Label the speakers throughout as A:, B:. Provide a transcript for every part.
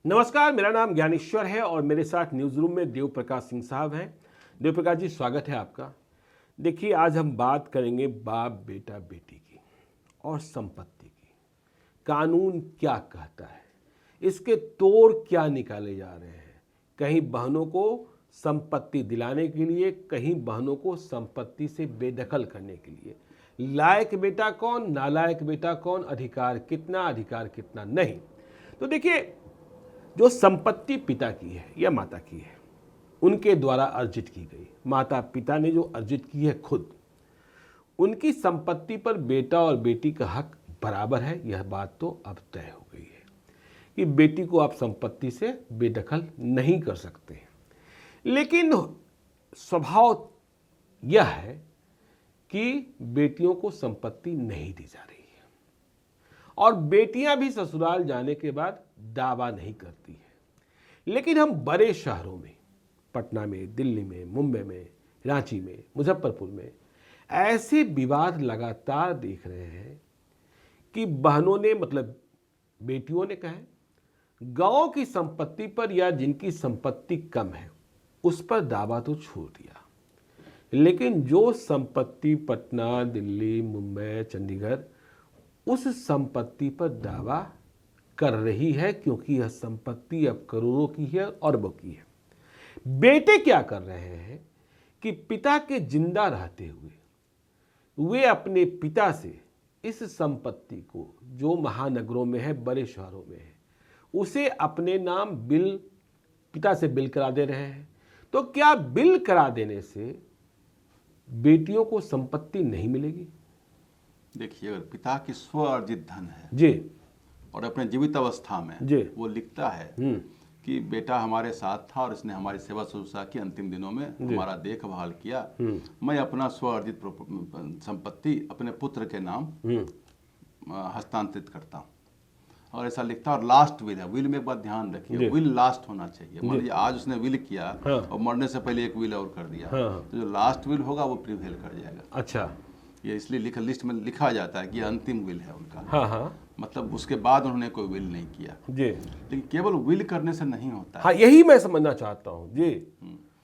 A: नमस्कार, मेरा नाम ज्ञानेश्वर है और मेरे साथ न्यूज़ रूम में देव प्रकाश सिंह साहब हैं। देव प्रकाश जी, स्वागत है आपका। देखिए, आज हम बात करेंगे बाप बेटा बेटी की और संपत्ति की। कानून क्या कहता है, इसके तोड़ क्या निकाले जा रहे हैं। कहीं बहनों को संपत्ति दिलाने के लिए, कहीं बहनों को संपत्ति से बेदखल करने के लिए। लायक बेटा कौन, नालायक बेटा कौन, अधिकार कितना नहीं। तो देखिए, जो संपत्ति पिता की है या माता की है, उनके द्वारा अर्जित की गई, माता पिता ने जो अर्जित की है खुद, उनकी संपत्ति पर बेटा और बेटी का हक बराबर है। यह बात तो अब तय हो गई है कि बेटी को आप संपत्ति से बेदखल नहीं कर सकते। लेकिन स्वभाव यह है कि बेटियों को संपत्ति नहीं दी जा रही है और बेटियां भी ससुराल जाने के बाद दावा नहीं करती है। लेकिन हम बड़े शहरों में, पटना में, दिल्ली में, मुंबई में, रांची में, मुजफ्फरपुर में ऐसे विवाद लगातार देख रहे हैं कि बहनों ने, मतलब बेटियों ने कहा, गांव की संपत्ति पर या जिनकी संपत्ति कम है उस पर दावा तो छोड़ दिया, लेकिन जो संपत्ति पटना, दिल्ली, मुंबई, चंडीगढ़, उस संपत्ति पर दावा कर रही है, क्योंकि यह संपत्ति अब करोड़ों की है, अरबों की है। बेटे क्या कर रहे हैं कि पिता के जिंदा रहते हुए वे अपने पिता से इस संपत्ति को, जो महानगरों में है, बड़े शहरों में है, उसे अपने नाम पिता से बिल करा दे रहे हैं। तो क्या बिल करा देने से बेटियों को संपत्ति नहीं मिलेगी?
B: देखिए, अगर पिता की स्व अर्जित धन है
A: जी,
B: और अपने जीवित अवस्था में
A: जी,
B: वो लिखता है कि बेटा हमारे साथ था और इसने हमारी सेवा शुश्रूषा की, अंतिम दिनों में हमारा देखभाल किया, मैं अपना स्व अर्जित संपत्ति अपने पुत्र के नाम हस्तांतरित करता हूँ, और ऐसा लिखता है। और लास्ट विल है, विल में एक बात ध्यान रखिए, विल लास्ट होना चाहिए। मान लीजिए आज उसने विल किया और मरने से पहले एक विल और कर दिया, तो जो लास्ट विल होगा वो प्रिवेल कर जाएगा।
A: अच्छा,
B: ये इसलिए लिस्ट में लिखा जाता है कि अंतिम विल है उनका।
A: हाँ,
B: मतलब उसके बाद उन्होंने कोई विल नहीं किया
A: जी।
B: लेकिन केवल विल करने से नहीं होता है।
A: हाँ, यही मैं समझना चाहता हूँ जी।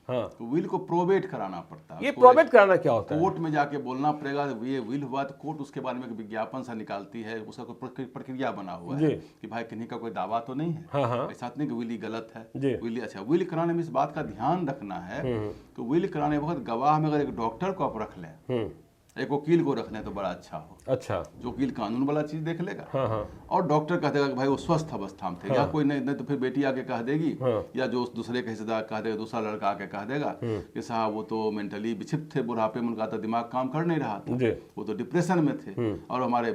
A: हाँ,
B: तो विल को प्रोबेट कराना पड़ता है।
A: ये प्रोबेट कराना क्या होता है?
B: कोर्ट में जाके बोलना पड़ेगा, ये विल हुआ, तो कोर्ट उसके बारे में एक विज्ञापन सा निकालती है, उसका कोई प्रक्रिया बना हुआ है कि भाई किन्हीं का कोई दावा तो नहीं है।
A: हाँ,
B: ऐसा नहीं कि विल ही गलत है,
A: विल।
B: अच्छा, विल कराने में इस बात का ध्यान रखना है कि विल कराने वक्त गवाह में अगर एक डॉक्टर को आप रख लें, एक वकील को रखने तो बड़ा अच्छा हो।
A: अच्छा,
B: जो वकील कानून वाला चीज देख लेगा।
A: हाँ,
B: और डॉक्टर कह देगा कि भाई वो स्वस्थ अवस्था में थे, या कोई नहीं तो फिर बेटी आके कह देगी, या जो दूसरे के हिस्सेदार कह देगा, दूसरा लड़का आके कह देगा कि साहब वो तो मेंटली विक्षिप्त थे, बुढ़ापे में उनका तो दिमाग काम कर नहीं रहा था, वो तो डिप्रेशन में थे, और हमारे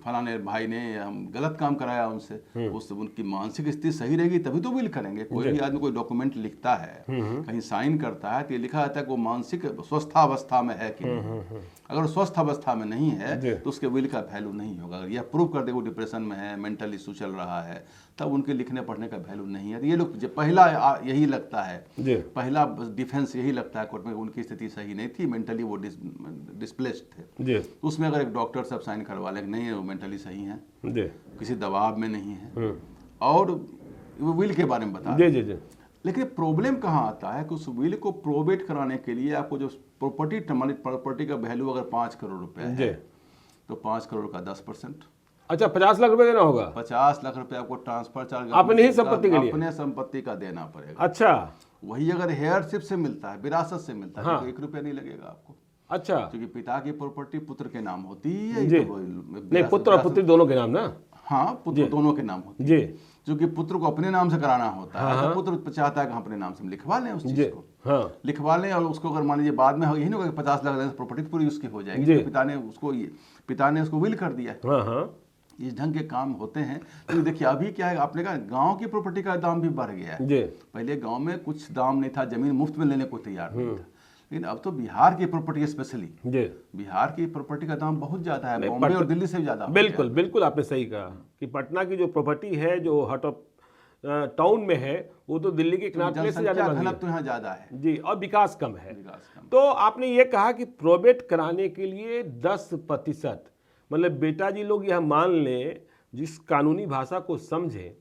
B: फलाने भाई ने हम गलत काम कराया उनसे, उससे उनकी मानसिक स्थिति सही रहेगी तभी तो विल करेंगे। कोई भी आदमी कोई डॉक्यूमेंट लिखता है, कहीं साइन करता है, तो ये लिखा रहता है कि वो मानसिक स्वस्थावस्था में है कि नहीं। अगर स्वस्थ अवस्था में नहीं है तो उसके विल का वैल्यू नहीं होगा। अगर यह प्रूव कर दे वो डिप्रेशन में है, मेंटल इशू चल रहा है, तब उनके लिखने पढ़ने का वैल्यू नहीं है। तो ये लोग पहला यही लगता है, पहला डिफेंस यही लगता है कोर्ट में, उनकी स्थिति सही नहीं थी, मेंटली वो डिस्प्लेस्ड थे। उसमें अगर एक डॉक्टर सब साइन करवा ले नहीं है वो मेंटली सही है, किसी दबाव में नहीं है, और वो विल के बारे में बता दे। लेकिन प्रॉब्लम कहाँ आता है कि उस विल को प्रोबेट कराने के लिए आपको जो प्रॉपर्टी का वैल्यू अगर 5 करोड़ रुपए है, तो 5 करोड़ का 10%,
A: अच्छा, 50 लाख रुपए देना होगा।
B: 50 लाख रुपए आपको ट्रांसफर चार्ज
A: अपनी ही संपत्ति के लिए,
B: अपने संपत्ति का देना पड़ेगा।
A: अच्छा,
B: वही अगर हेयरशिप से मिलता है, विरासत से मिलता है, तो 1 रुपया नहीं लगेगा आपको।
A: अच्छा,
B: क्योंकि पिता की प्रॉपर्टी पुत्र के नाम होती है।
A: नहीं, पुत्र और पुत्री दोनों के नाम ना?
B: हाँ, पुत्र दोनों के नाम होती है, क्योंकि पुत्र को अपने नाम से कराना होता है, तो पुत्र चाहता है कि हम अपने नाम से लिखवा लें उस चीज को, लिखवा लें, और उसको अगर मान लीजिए बाद में यही नहीं होगा कि 50 लाख प्रॉपर्टी पूरी उसकी हो जाएगी, तो पिता ने उसको विल कर दिया। इस ढंग के काम होते हैं। तो देखिए अभी क्या है, आपने कहा गांव की प्रॉपर्टी का दाम भी बढ़ गया है। पहले गांव में कुछ दाम नहीं था, जमीन मुफ्त में लेने को तैयार नहीं था, लेकिन अब तो बिहार की प्रॉपर्टी स्पेशली, बिहार की प्रॉपर्टी का दाम बहुत ज्यादा है, बॉम्बे और दिल्ली से भी ज्यादा।
A: बिल्कुल बिल्कुल, आपने सही कहा कि पटना की जो प्रॉपर्टी है, जो हार्ट ऑफ टाउन में है, वो तो दिल्ली के किनारे से ज्यादा
B: तो यहाँ ज्यादा है
A: जी, और विकास कम है। तो आपने ये कहा कि प्रोबेट कराने के लिए 10%, मतलब बेटा जी लोग यह मान लें, जिस कानूनी भाषा को समझें,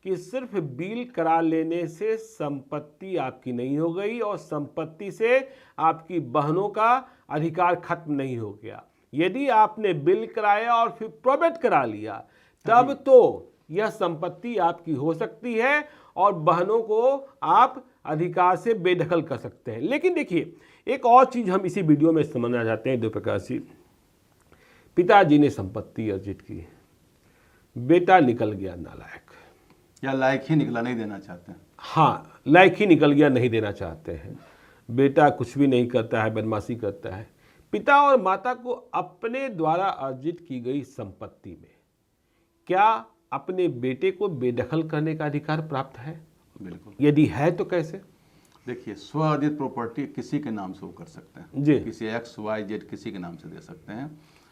A: कि सिर्फ बिल करा लेने से संपत्ति आपकी नहीं हो गई और संपत्ति से आपकी बहनों का अधिकार खत्म नहीं हो गया। यदि आपने बिल कराया और फिर प्रोबेट करा लिया तब तो यह संपत्ति आपकी हो सकती है और बहनों को आप अधिकार से बेदखल कर सकते हैं। लेकिन देखिए, एक और चीज हम इसी वीडियो में समझना चाहते हैं देव प्रकाश जी। पिताजी ने संपत्ति अर्जित की, बेटा निकल गया नालायक,
B: या लायक ही निकला, नहीं देना चाहते हैं।
A: हाँ, लायक ही निकल गया, नहीं देना चाहते हैं। बेटा कुछ भी नहीं करता है, बदमाशी करता है। पिता और माता को अपने द्वारा अर्जित की गई संपत्ति में क्या अपने बेटे को बेदखल करने का अधिकार प्राप्त है?
B: बिल्कुल।
A: यदि है तो कैसे?
B: देखिए, स्वअर्जित प्रॉपर्टी किसी के नाम से वो कर सकते हैं
A: जी।
B: किसी XYZ किसी के नाम से दे सकते हैं,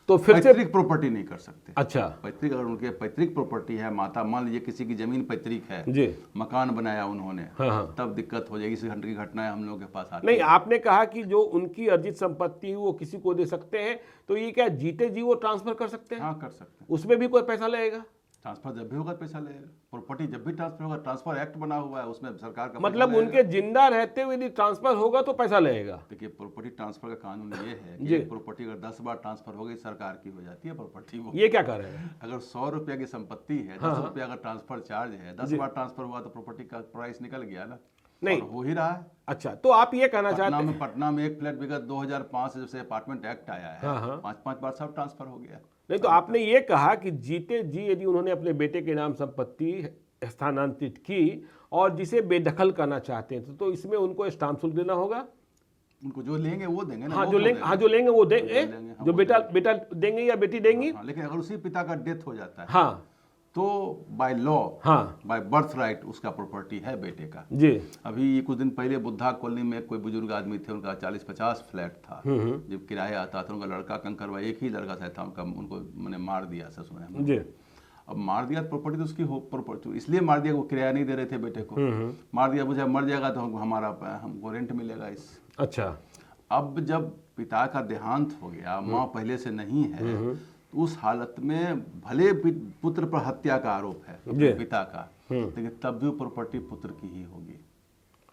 A: तो फिर से
B: पैतृक प्रॉपर्टी नहीं कर सकते।
A: अच्छा,
B: पैतृक, अगर उनके पैतृक प्रॉपर्टी है, माता मान लीजिए किसी की जमीन पैतृक है
A: जी,
B: मकान बनाया उन्होंने,
A: हाँ।
B: तब दिक्कत हो जाएगी। इस घंटे की घटनाएं हम लोगों के पास आती
A: नहीं,
B: हैं।
A: आपने कहा कि जो उनकी अर्जित संपत्ति है वो किसी को दे सकते हैं, तो ये क्या जीते जी वो ट्रांसफर कर सकते हैं?
B: हाँ, कर सकते हैं।
A: उसमें भी कोई पैसा लगेगा?
B: ट्रांसफर जब भी होगा पैसा लगेगा। प्रॉपर्टी जब भी ट्रांसफर होगा, ट्रांसफर एक्ट बना हुआ है, उसमें सरकार का
A: मतलब
B: पैसा
A: उनके जिंदा रहते हुए यदि ट्रांसफर होगा तो पैसा लगेगा?
B: देखिए, प्रॉपर्टी ट्रांसफर का कानून ये है
A: जी।
B: कि प्रॉपर्टी अगर 10 बार ट्रांसफर हो गई, सरकार की हो जाती है प्रॉपर्टी। वो
A: ये क्या कह रहे हैं?
B: अगर 100 रुपया की संपत्ति है, 10 रुपया अगर ट्रांसफर चार्ज है, 10 बार ट्रांसफर हुआ तो प्रॉपर्टी का प्राइस निकल गया ना।
A: नहीं।
B: और हो ही रहा है।
A: अच्छा, तो आप ये कहना चाहते हैं?
B: पटना में एक फ्लैट बिका 2005 से, जब से अपार्टमेंट एक्ट आया है, 5-5 बार सब ट्रांसफर हो गया।
A: नहीं, तो आपने ये कहा कि जीते जी यदि उन्होंने अपने बेटे के नाम संपत्ति स्थानांतरित की और जिसे बेदखल करना चाहते हैं तो इसमें उनको स्टाम्प शुल्क देना होगा?
B: उनको जो लेंगे वो देंगे ना।
A: हाँ,
B: वो
A: जो
B: क्यों
A: लेंगे, हाँ जो लेंगे वो देंगे,
B: हाँ,
A: जो
B: वो
A: बेटा देंगे या बेटी देंगी।
B: हाँ, लेकिन अगर उसी पिता का डेथ हो जाता है
A: हाँ,
B: तो बाय लॉ,
A: हाँ,
B: बाय बर्थ राइट उसका प्रॉपर्टी है बेटे का।
A: जी।
B: अभी कुछ दिन पहले बुद्धा कॉलोनी में कोई बुजुर्ग आदमी थे, उनका 40-50 फ्लैट था। जब किराया आता था, उनका लड़का कंकरवा, एक ही लड़का था उनका, उनको मैंने मार दिया ससुर ने।
A: जी।
B: अब मार दिया, प्रॉपर्टी तो उसकी हो, प्रॉपर्टी इसलिए मार दिया, वो किराया नहीं दे रहे थे बेटे को। मार दिया, मुझे मर जाएगा तो हमको रेंट मिलेगा इस।
A: अच्छा,
B: अब जब पिता का देहांत हो गया, माँ पहले से नहीं है, तो उस हालत में भले पुत्र पर हत्या का आरोप है पिता का, लेकिन तब भी प्रॉपर्टी पुत्र की ही होगी।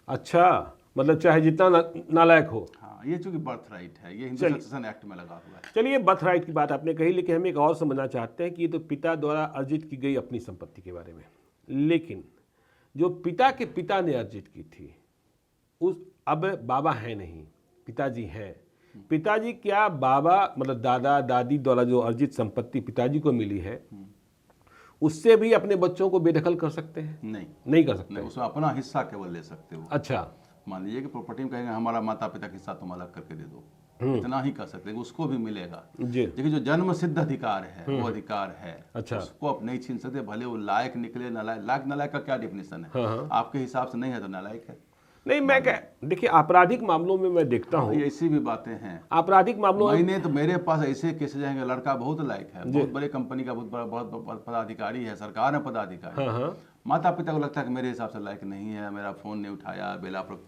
A: अच्छा, मतलब चाहे जितना नालायक हो।
B: हाँ, ये चूंकि बर्थ राइट है, ये हिंदू सक्सेशन एक्ट में लगा हुआ है।
A: चलिए, बर्थ राइट की बात आपने कही, लेकिन हम एक और समझना चाहते हैं कि ये तो पिता द्वारा अर्जित की गई अपनी संपत्ति के बारे में, लेकिन जो पिता के पिता ने अर्जित की थी, उस अब बाबा है नहीं, पिताजी हैं। पिताजी क्या बाबा मतलब दादा दादी द्वारा जो अर्जित संपत्ति पिताजी को मिली है उससे भी अपने बच्चों को बेदखल कर सकते हैं? नहीं कर सकते।
B: नहीं, उसमें अपना हिस्सा केवल ले सकते हो।
A: अच्छा,
B: मान लीजिए कि प्रॉपर्टी में कहेंगे हमारा माता पिता का हिस्सा तुम अलग करके दे दो, इतना ही कर सकते हैं, उसको भी मिलेगा
A: जी।
B: लेकिन जो जन्म सिद्ध अधिकार है वो अधिकार है।
A: अच्छा।
B: उसको आप नहीं छीन सकते, भले वो लायक निकले नालायक। नालायक का क्या डेफिनेशन है? आपके हिसाब से नहीं है तो नालायक है।
A: नहीं, मैं क्या, देखिए आपराधिक मामलों में मैं देखता हूँ
B: ऐसी भी बातें हैं।
A: आपराधिक मामलों में
B: मैंने तो मेरे पास ऐसे केसेस हैं, लड़का बहुत लायक है, बहुत बड़े कंपनी का बहुत पदाधिकारी है, सरकार में पदाधिकारी, माता पिता को लगता है कि मेरे हिसाब से लायक नहीं है, मेरा फोन नहीं उठाया, बेला पर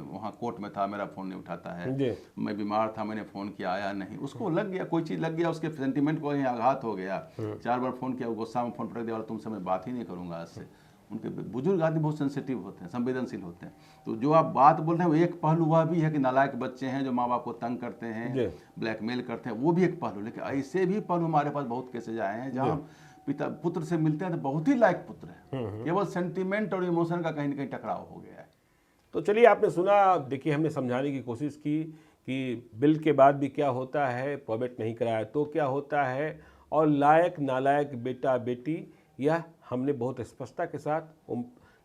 B: वहाँ कोर्ट में था, मेरा फोन नहीं उठाता है, मैं बीमार था, मैंने फोन किया आया नहीं, उसको लग गया, कोई चीज लग गया, उसके सेंटिमेंट को कहीं आघात हो गया, 4 बार फोन किया, गुस्सा में फोन पटक दिया और तुमसे मैं बात ही नहीं करूंगा आज से। उनके बुजुर्ग आदमी बहुत सेंसिटिव होते हैं, संवेदनशील होते हैं। तो जो आप बात बोल रहे हैं वो एक पहलू वह भी है कि नालायक बच्चे हैं जो माँ बाप को तंग करते हैं, ब्लैकमेल करते हैं, वो भी एक पहलू। लेकिन ऐसे भी पहलू हमारे पास बहुत केसेज आए हैं जहाँ पिता पुत्र से मिलते हैं तो बहुत ही लायक पुत्र है, केवल सेंटीमेंट और इमोशन का कहीं ना कहीं टकराव हो गया है।
A: तो चलिए, आपने सुना, देखिए हमने समझाने की कोशिश की कि बिल के बाद भी क्या होता है, प्रोबेट नहीं कराया तो क्या होता है, और लायक नालायक बेटा बेटी, यह हमने बहुत स्पष्टता के साथ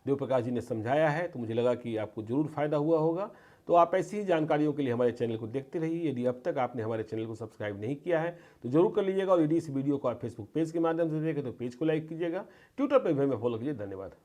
A: देव प्रकाश जी ने समझाया है। तो मुझे लगा कि आपको जरूर फायदा हुआ होगा। तो आप ऐसी ही जानकारियों के लिए हमारे चैनल को देखते रहिए। यदि अब तक आपने हमारे चैनल को सब्सक्राइब नहीं किया है तो जरूर कर लीजिएगा, और यदि इस वीडियो को आप फेसबुक पेज के माध्यम से देखें तो पेज को लाइक कीजिएगा, ट्विटर पर भी हमें फॉलो कीजिए। धन्यवाद।